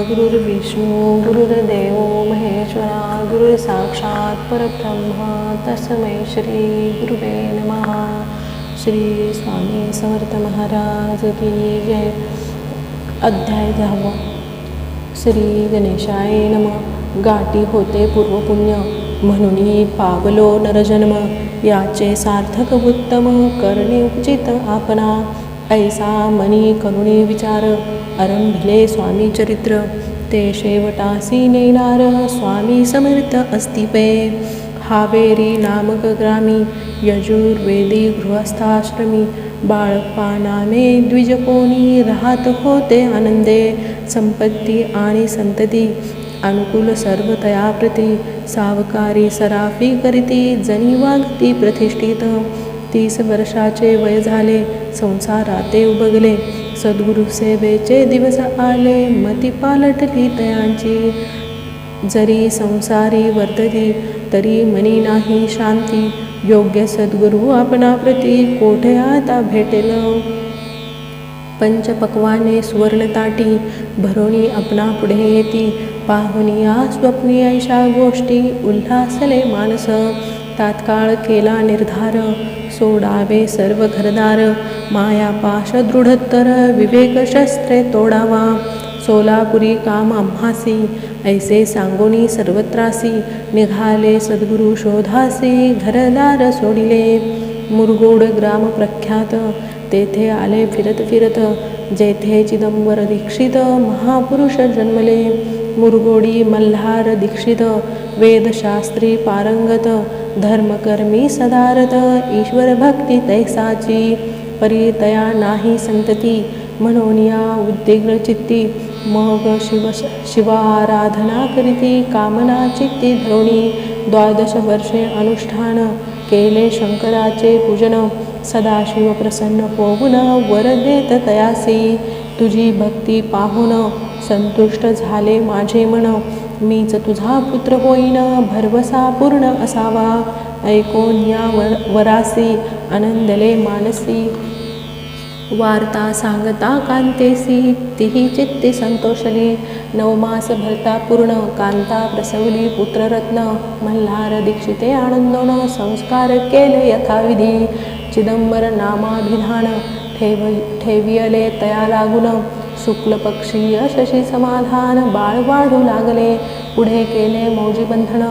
गुरुर्विष्णू गुरुर्देव महेश्वरा गुरु साक्षात परब्रह्म तस्मै श्री गुरुवे नमः. श्री स्वामी समर्थ महाराज की जय. अध्याय 10. श्री गणेशाय नमः. गाठी होते पूर्वपुण्य म्हणून पावलो नरजन्म, याचे सार्थक उत्तम करणे उचित आपणा. ऐसा मनी करुणी विचार आरंभिले स्वामी चरित्र, ते शेवटासी नेणार स्वामी समर्थ अस्तिपे. हावेरी नामक ग्रामी यजुर्वेदी गृहस्थाश्रमी, बाळप्पा नामे द्विजकोणी राहत होते आनंदे. संपत्ती आणि संतती अनुकूल सर्व तयाप्रती, सावकारी सराफी करीती जनी वागती प्रतिष्ठित. 30 वर्षाचे वय झाले, संसाराते उबगले. सद्गुरु सेवेचे दिवस आले, मती पालटली तयांची. जरी संसारी वर्तती तरी मनी नाही शांती. योग्य सद्गुरु आपणाप्रती कोठे आता भेटेल. पंचपक्वाने सुवर्णताटी भरोणी आपणा पुढे येती. पाहुनिया स्वप्नी ऐशा गोष्टी उल्हासले मानस. तात्काळ केला निर्धार, सोडावे सर्व घरदार. मायापाश दृढतर विवेक शस्त्रे तोडावा. सोलापुरी काम आम्हासी, ऐसे सांगोनी सर्वत्रासी. निघाले सद्गुरु शोधासी, घरदार सोडिले. मुरगोड ग्राम प्रख्यात, तेथे आले फिरत फिरत. जेथे चिदंबर दीक्षित महापुरुष जन्मले. मुरगोडी मल्हार दीक्षित, वेदशास्त्री पारंगत. धर्मकर्मी सदारत, ईश्वर भक्ती तैसाची. परितया नाही संतती, म्हणून या उद्विग्न चित्ती. मग शिवाराधना करीती, कामना चित्ती धरोणी. 12 वर्षे अनुष्ठान केले शंकराचे पूजन. सदाशिव प्रसन्न होऊन वर देत तयासी. तुझी भक्ती पाहून संतुष्ट झाले माझे मन. मीच तुझा पुत्र होईन, भरवसा पूर्ण असावा. ऐकून या वरासी आनंदले मानसी. वार्ता सांगता कांतेसी, तिही चित्ते संतोषली. 9 मास भरता पूर्ण, कांता प्रसवली पुत्ररत्न. मल्हार दीक्षिते आनंदोन, संस्कार केले यथाविधी. चिदंबर नामाभिधान, ठेवियले तया लागून. शुक्ल पक्षीय शशी समाधान, बाळ वाढू लागले. पुढे केले मौजी बंधन,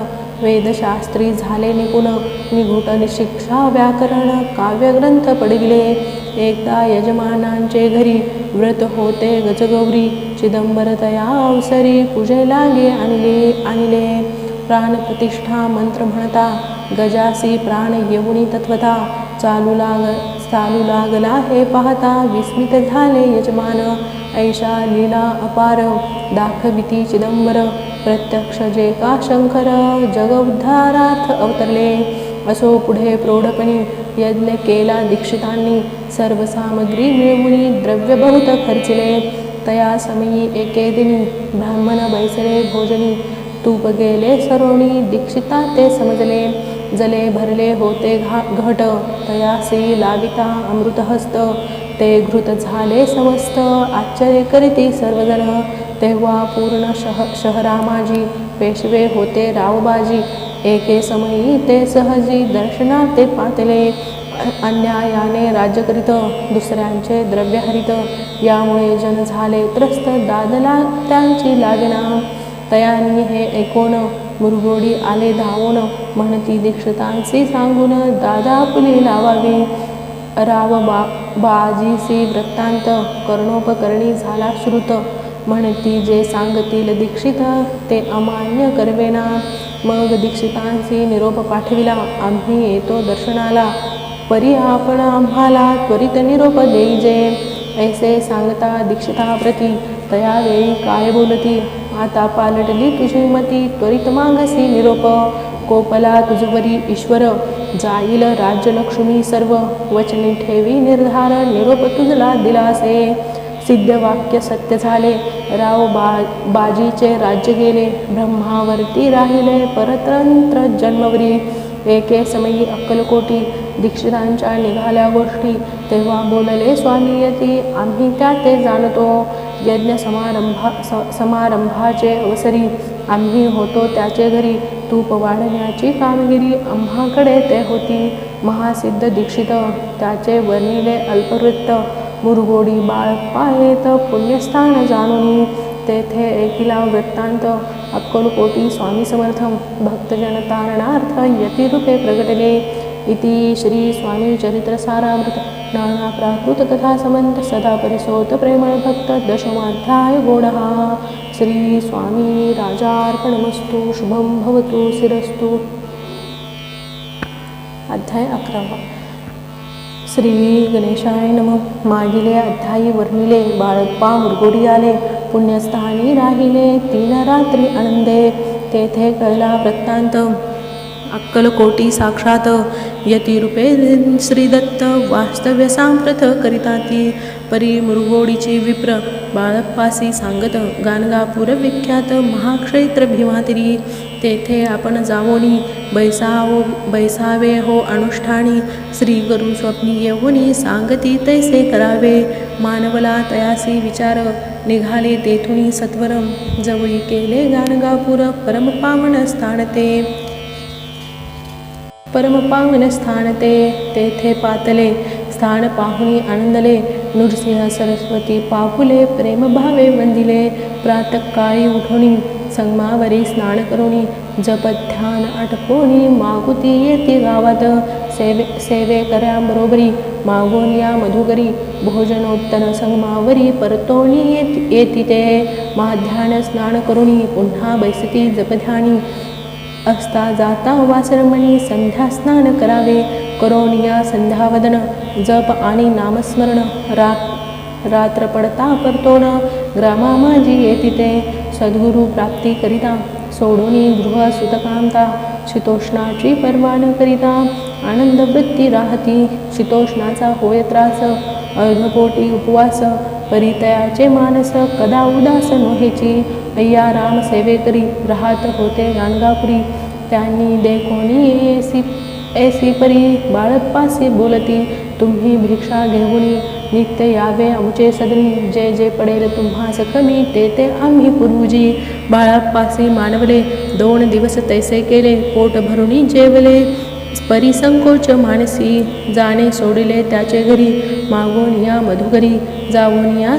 वेदशास्त्री झाले निपुण. निघुट शिक्षा व्याकरण, काव्यग्रंथ पडविले. एकदा यजमानांचे घरी व्रत होते गजगौरी. चिदंबर तया अवसरी, पूजे लागे आणले. प्राणप्रतिष्ठा मंत्र म्हणता, गजासी प्राण येऊनी तत्वता. चालू लागला हे पाहता, विस्मित झाले यजमान. ऐशा लीला अपार, दाखविती चिदंबर. प्रत्यक्ष जे का शंकर, जगउद्धारार्थ अवतरले. असो पुढे प्रौढपणी, यज्ञ केला दीक्षितांनी. सर्व सामग्री मिळवुनी, द्रव्य बहुत खर्चिले. तया समयी एके दिनी, ब्राह्मण बैसले भोजनी. तूप गेले सरोणी, दीक्षिता ते समजले. जले भरले होते घट, तयासी लाविता अमृतहस्त. ते घृत झाले समस्त, आश्चर्य करीती सर्वजण. तेव्हा पूर्ण शहरामाजी, पेशवे होते रावबाजी. एके समयी ते सहजी, दर्शनात ते पातले. अन्यायाने राज्य करीत, दुसऱ्यांचे द्रव्य हरित. यामुळे जन झाले त्रस्त, दादला त्यांची लागेना. तयानी हे ऐकून मुरगोडी आले धावून. म्हणती दीक्षितांसी सांगून, दादा आपुली लावावी. बाजीसी वृत्तांत, कर्णोपकरणी झाला श्रुत. म्हणती जे सांगतील दीक्षित, ते अमान्य करवेना. मग दीक्षितांसी निरोप पाठविला, आम्ही येतो दर्शनाला. परी आपण आम्हाला त्वरित निरोप देईजे. ऐसे सांगता दीक्षिताप्रती, तयावेळी काय बोलती. आता पालटली तुझी मती, त्वरित मागसी निरोप. कोपला तुझवरी ईश्वर, जाईल राज्यलक्ष्मी सर्व. वचनी ठेवी निर्धार, निरोप तुझला दिलासे. सिद्ध वाक्य सत्य झाले, बाजीचे राज्य गेले. ब्रह्मावरती राहिले, परतंत्र जन्मवरी. एके समयी अक्कलकोटी, दीक्षितांच्या निघाल्या गोष्टी. तेव्हा बोलले स्वामी यती, आम्ही त्या ते जाणतो. यज्ञ समारंभाचे अवसरी आम्ही होतो त्याचे घरी. तूप वाढण्याची कामगिरी आम्हाकडे ते होती. महासिद्ध दीक्षित त्याचे वर्णिले अल्पवृत्त. मुरगोडी बाळप्पा येत पुण्यस्थान जाणूनी. तेथे एकिला वृत्तांत अक्कलकोटी स्वामी समर्थ भक्तजन तारणार्थ यतिरूपे प्रगटले. इति श्री स्वामी चरित्र सारामृत नाना प्राकृत कथा समंत सदा परिसोत प्रेमळ भक्त दशमाध्याय गोडहा. श्री स्वामी राजार्पणमस्तु. शुभम भवतु. शिरस्तु. अध्याय 11. श्री गणेशाय नमः. मागिले अध्यायी वर्णिले. बाळप्पा मुरगोडी आले. पुण्यस्थानी राहिले 3 रात्री आनंदे. तेथे कळला वृत्तांत. अक्कलकोटी साक्षात यतिरूपे श्रीदत्त वास्तव्य सांप्रत करिताती. परी मुरगोडीची विप्र बाळप्पासी सांगत गाणगापूर विख्यात महाक्षेत्र भीमातिरी. तेथे आपण जावोनी बैसावे हो अनुष्ठानी. श्री गुरु स्वप्नी येऊनी सांगती तैसे करावे. मानवला तयासी विचार निघाले तेथुनी सत्वर. जवळी केले गाणगापूर परमपावन स्थान ते. तेथे पातले स्थान पाहुणी आनंदले. नृसिंह सरस्वती पाहुले प्रेमभावे वंदिले. प्रातःकाळी उठोनी संगमावरी स्नान करोनी. जप ध्यान आटपोनी मागुती येती गावात. सेवेकऱ्यांबरोबरी मागोनिया मधुकरी. भोजनोत्तर संगमावरी परतोनी येती ते. महाध्यान स्नान करोनी पुन्हा बैसती जपध्यानी. असता जाता वासरमणी संध्या स्नान करावे. करोनिया संध्यावदन जप आणि नामस्मरण. रात्र पडता परतोन ग्रामा माझी येती ते. सद्गुरु प्राप्ती करिता सोडोनी गृह सुतकांता. शीतोष्णाची पर्वा न करिता आनंद वृत्ती राहती. शीतोष्णाचा होय त्रास अर्धपोटी उपवास. परितयाचे मानस कदा उदास नोहेची. अय्या राम सेवेकरी राहत होते गाणगापुरी. त्यांनी देखोनी ऐसी परी बाळप्पासी बोलती. तुम्ही भिक्षा घेऊनी नित्य यावे आमचे सदनी. जे जे पडेल तुम्हास कमी ते ते आम्ही पूर्वजी. बाळप्पासी मानवले 2 दिवस तैसे केले. पोट भरुनी जेवले परिसंकोच मानसी. जाणे सोडिले त्याचे घरी. मागोनिया मधुकरी जावोनिया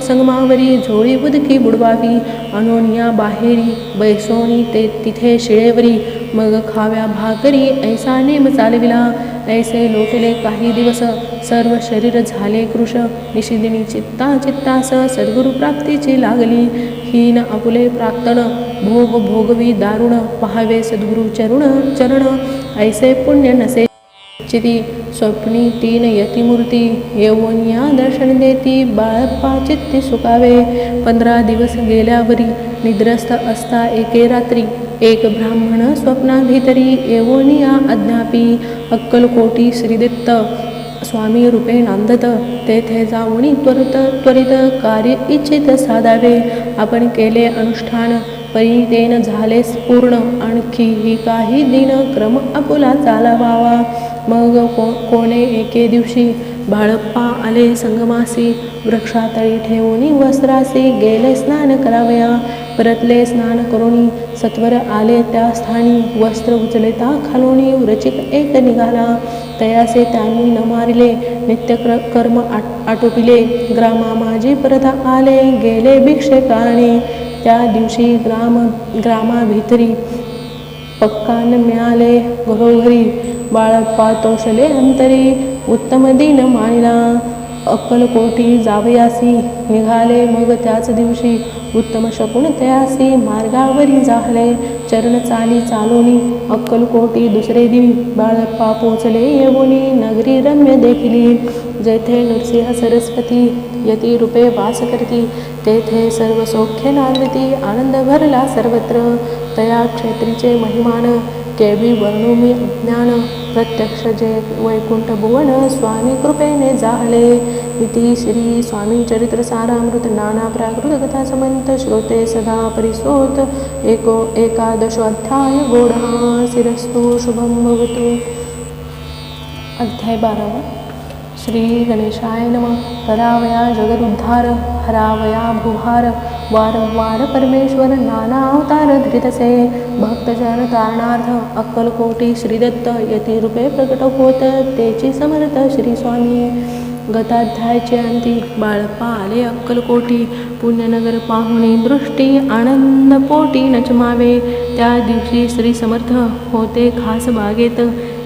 संगमावरी. झोळी उदकी बुडवावी अनोनिया बाहेरी. बैसोनी ते तिथे शिळेवरी. मग खाव्या भाकरी ऐसा नेम चालविला. ऐसे लोटले काही दिवस सर्व शरीर झाले कृश. निशिदिनी चित्तास सद्गुरु प्राप्तीची लागली. हीन आपुले प्राक्तन भोगवी दारुण. पाहावे सद्गुरु चरण ऐसे पुण्य नसे चिती. स्वप्नी 3 यतिमूर्ती येवोनिया दर्शन देती. बाळप्पा चित्ती सुकावे. 15 दिवस गेल्यावरी निद्रस्थ असता एके रात्री. एक ब्राह्मण स्वप्नाभितरी येवोनिया अज्ञापी. अक्कलकोटी श्रीदत्त स्वामी रूपे नांदत. तेथे जाऊनी त्वरित कार्य इच्छित साधावे. आपण केले अनुष्ठान परितेन झाले पूर्ण. आणखीही काही दिन क्रम आपुला चालवावा. मग कोणे एके दिवशी बाळप्पा आले संगमासी. वृक्षातळी ठेवूनी वस्त्रासी गेले स्नान करावया. परतले स्नान करोनी सत्वर आले त्या स्थानी. वस्त्र उचलता खालोनी वृचिक एक निघाला. तयासे त्यांनी न मारिले नित्य कर्म आटोपिले. ग्रामा माझी परत आले गेले भिक्षे कारणे. त्या दिवशी ग्रामाभितरी पक्कान मिळाले घरोघरी. बाळप्पा तोषले अंतरी उत्तम दिन मानिला. अक्कलकोटी जावयासी निघाले मग त्याच दिवशी. उत्तम शकुन तयासी मार्गावरी जाहले. चरण चाली चालोनी अक्कलकोटी दुसरे दिनी. बाळप्पा पोचले येवोनी नगरी रम्य देखिली. जेथे नृसिंह सरस्वती यतिरूपे वास करती. तेथे सर्व सौख्य नांदती. आनंद भरला सर्वत्र. तया क्षेत्रीचे महिमान केवी वर्णुमी ज्ञान. प्रत्यक्ष जे वैकुंठ भुवन स्वामी कृपेने जाहले. इति श्री स्वामी चरित्र सारामृत नाना प्राकृत कथा समंत श्रोते सदा परिसोत. एकादशो अध्याय गोडहा. शिरस्तु. शुभम भवतु. अध्याय 12. श्री गणेशाय नमः. करावया जगदुद्धार, हरावया भूभार, वारंवार परमेश्वर नाना अवतार धरितसे. भक्तजन तारणार्थ अक्कलकोटी श्रीदत्त यती रूपे प्रकट होत, तेची समर्थ श्री स्वामी. गताध्यायाचे अंती बाळप्पा आले अक्कलकोटी. पुण्यनगर पाहुणे दृष्टी आनंद पोटी नचमावे. त्या दिवशी श्री समर्थ होते खास बागेत.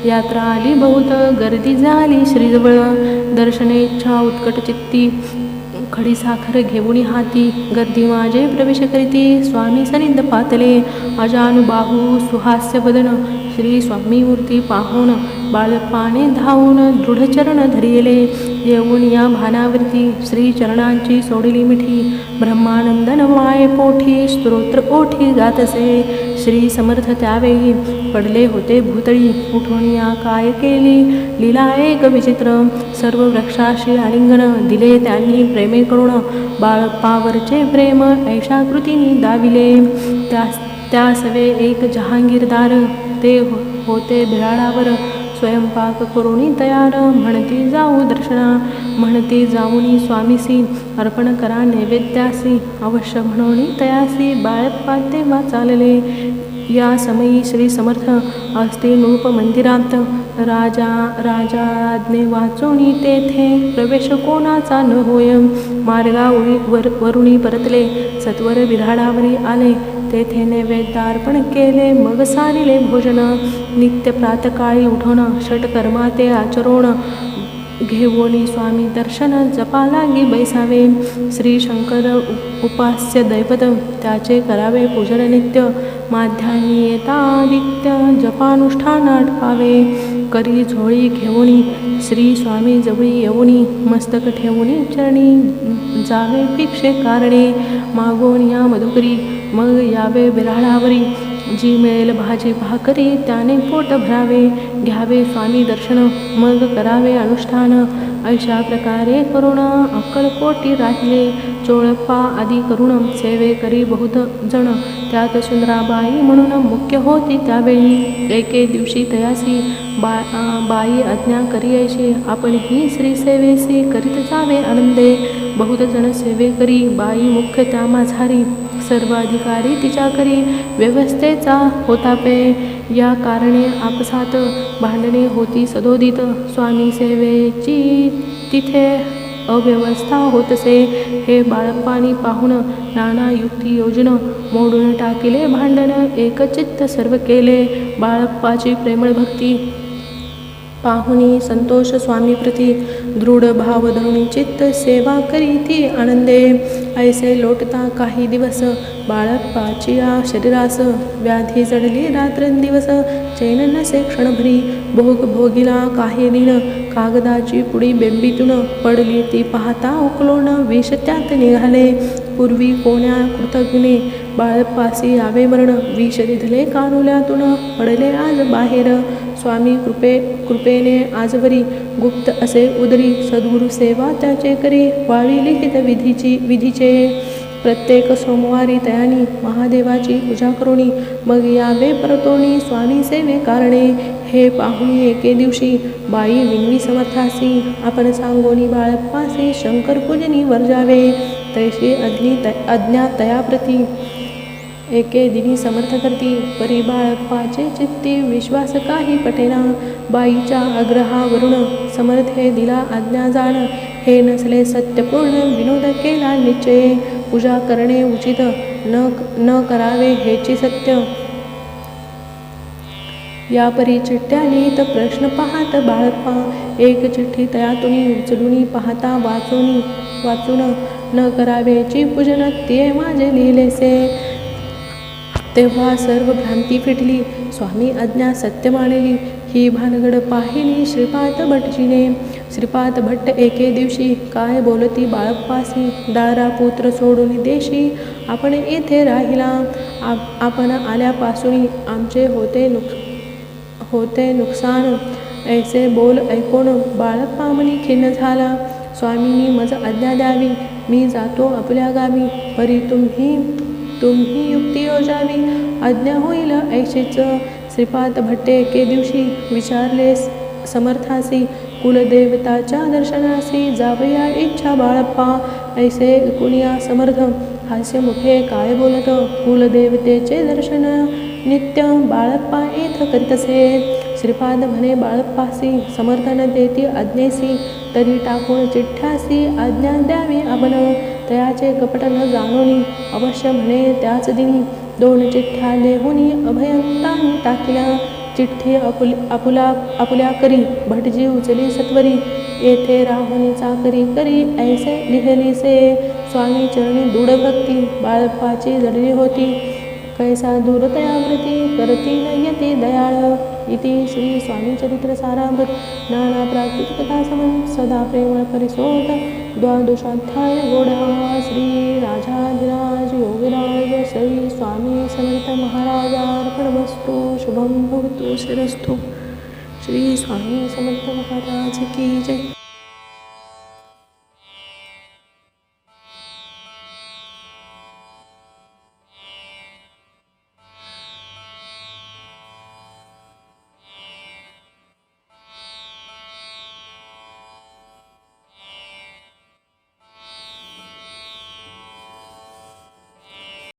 यात्रा आली बहुत, गर्दी झाली श्रीजवळ. दर्शनेच्छा उत्कट चित्ती, खडी साखर घेऊन हाती. गर्दी माझे प्रवेश करीती, स्वामी सनिध पातले. अजानुबाहू सुहास्य बदन, श्री स्वामी मूर्ती पाहून बाळप्पाने धावून दृढचरण धरिले. येऊन या भानावरती श्री चरणांची सोडली मिठी. ब्रह्मानंदन माये पोठी, स्तोत्र ओठी गातसे. श्री समर्थ त्यावेळी पडले होते भूतळी. उठून या काय केली लीला एक विचित्र. सर्व वृक्षाशी आलिंगन दिले त्यांनी प्रेमे करुण. बाळप्पावरचे प्रेम ऐशा कृतीने दाविले. त्या सवे एक जहांगीरदार, ते होते बिराडावर. स्वयंपाक करुणी तयार, म्हणती जाऊ दर्शना. म्हणती जाऊनी स्वामीसी, अर्पण करा नैवेद्यासी. अवश्य म्हणून तयासी, बाळप्पा तेव्हा चालले. या समयी श्री समर्थ असते नृप मंदिरात. राजाज्ञे वाचोनी तेथे प्रवेश कोणाचा न होय. वरुणी परतले, सत्वर विराडावरी आले. तेथे नैवेद्यार्पण केले, मग सारिले भोजन. नित्य प्रातकाळी उठून षटकर्मा ते आचरोण. घेऊनी स्वामी दर्शन, जपा लागी बैसावे. श्री शंकर उपास्य दैवत, त्याचे करावे पूजन नित्य. माध्यान्ही येता आदित्य, जपानुष्ठान आटपावे. करी झोळी घेऊनी श्री स्वामी जवळी येऊनी. मस्तक ठेवूनी चरणी, जावे भिक्षे कारणे. मागून या मधुकरी, मग यावे बिराडावरी. जी मिळेल भाजी भाकरी, त्याने पोट भरावे. घ्यावे स्वामी दर्शन, मग करावे अनुष्ठान. अशा प्रकारे करुण अक्कलकोटी राहिले. चोळप्पा आदी करुण सेवे करी बहुत जण. त्यात सुंदराबाई म्हणून मुख्य होती त्यावेळी. एके दिवशी तयासी बाई आज्ञा करी ऐशी. आपण ही श्री सेवेसी करीत जावे आनंदे. बहुत जण सेवे करी, बाई मुख्य त्या माझारी. सर्व अधिकारी तिच्या करी, व्यवस्थेचा होता पे. या कारणे आपसात भांडणे होती सदोदित. स्वामी सेवेची तिथे अव्यवस्था होतसे. हे बाळप्पानी पाहून नाना युक्ती योजन मोडून टाकिले भांडण. एकचित्त सर्व केले. बाळप्पाची प्रेमळ भक्ती पाहुनी संतोष स्वामी प्रती. दृढ भाव धरुणी चित्त सेवा करीती आनंदे. ऐसे लोटता काही दिवस, बाळप्पाची या शरीरास. व्याधी जडली रात्रंदिवस, चैन नसे क्षणभरी. भोग भोगिला काही दिन, कागदाची पुडी बेंबीतून. पडली ती पाहता उकलोन, विष त्यात निघाले. पूर्वी कोण्या कृतज्ञने बाळप्पासी यावे मरण. विष दिधले कानुल्यातून, पडले आज बाहेर. स्वामी कृपेने आजवरी, गुप्त असे उदरी. सद्गुरु सेवा त्याचे करी, वाळी लिखित विधीचे. प्रत्येक सोमवारी तयानी महादेवाची पूजा करुणी. मग यावे परतोनी स्वामी सेवे कारणे. हे पाहुणी एके दिवशी बाई विनवी समर्थासी. आपण सांगोनी बाळप्पासी, शंकर पूजनी वर्जावे. तैशी अज्ञा तयाप्रती. एके दिनी समर्थ करती, परी बाळप्पाचे चित्ती. विश्वास काही पटेना, बाईच्या आग्रहावरून. समर्थे दिला आज्ञा जाण, हे नसले सत्यपूर्ण. विनोद केला निश्चय, पूजा करणे उचित. न करावे हेची सत्य. या परी चिठ्ठ्या लिहित प्रश्न पाहत बाळप्पा. एक चिठ्ठी तयातुनी उचलूनी पाहता वाचून. न करावेची पूजन, ते माझे लिहिलेसे. तेव्हा सर्व भ्रांती फिटली, स्वामी आज्ञा सत्य मानली. ही भानगड पाहिली श्रीपाद भटजीने. श्रीपाद भट्ट एके दिवशी काय बोलती बाळप्पासी. दारा पुत्र सोडून देशी, आपण येथे राहिला. आपण आल्यापासून आमचे होते नुकसान. ऐसे बोल ऐकून बाळप्पा मनी खिन्न झाला. स्वामींनी मज आज्ञा द्यावी, मी जातो आपल्या गावी. परी तुम्ही युक्ती योजावी, आज्ञा होईल ऐशीच. श्रीपाद भट्टे एके दिवशी विचारले समर्थासी, कुलदेवताच्या दर्शनासी जावया इच्छा बाळप्पा ऐसे कुणिया समर्थ हास्य मुखे काय बोलत कुलदेवतेचे दर्शन नित्य बाळप्पा येथ करीतसे श्रीपाद म्हणे बाळप्पासी समर्थन देती आज्ञेसी तरी टाकून चिठ्ठ्यासी आज्ञा द्यावी आपण तयाचे कपट न जाणोनी अवश्य म्हणे त्याच दिनी 2 चिठ्ठ्या लेहुनी अभयंतांनी टाकिल्या चिठ्ठी आपुल्या करी भटजी उचली सत्वरी येथे राहुनी चाकरी करी ऐसे लिहिलीसे स्वामी चरणी दृढ भक्ती बाळप्पाची जडली होती कैसा दूरतयावृती करती नयती दयाळ इति श्री स्वामी चरित्र सारामृत नाना प्राकृत कथा समन सदा प्रेमळ परिसोत 12ाध्याय गोडा श्री राजाधिराज योगीराज श्री स्वामी समर्थ महाराजार्पणमस्तु शुभम भवतु शिरस्तु श्री स्वामी समर्थ महाराज की जय.